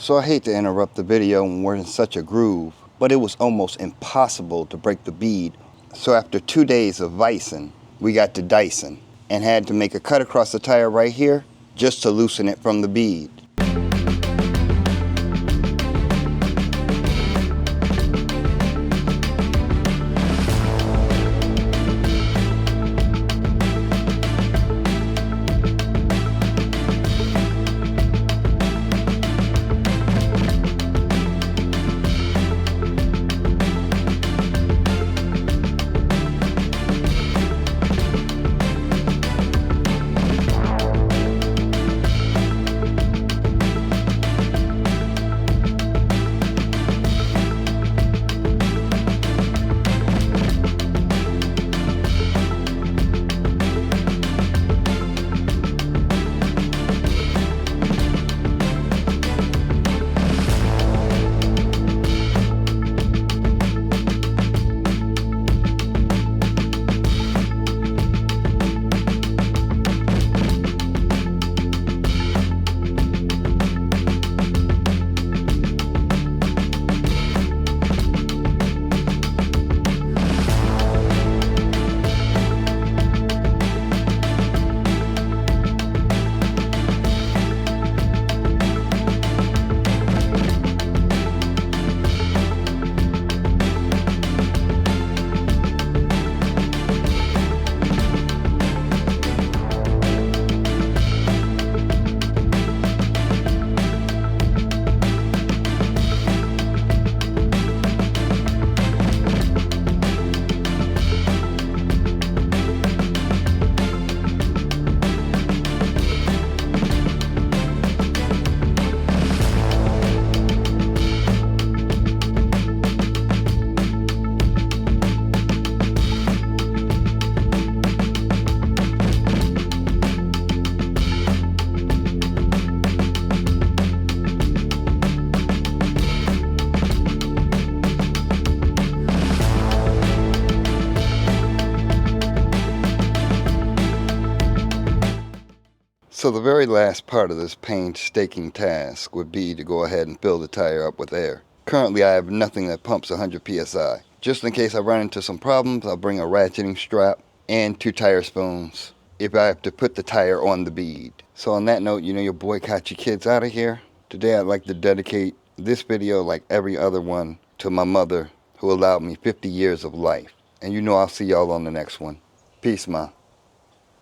So I hate to interrupt the video when we're in such a groove, but it was almost impossible to break the bead. So after 2 days of vicing, we got to dicing and had to make a cut across the tire right here just to loosen it from the bead. So the very last part of this painstaking task would be to go ahead and fill the tire up with air. Currently I have nothing that pumps 100 psi. Just in case I run into some problems, I'll bring a ratcheting strap and 2 tire spoons if I have to put the tire on the bead. So on that note, you know your boy got you kids out of here. Today I'd like to dedicate this video, like every other one, to my mother who allowed me 50 years of life. And you know I'll see y'all on the next one. Peace, ma.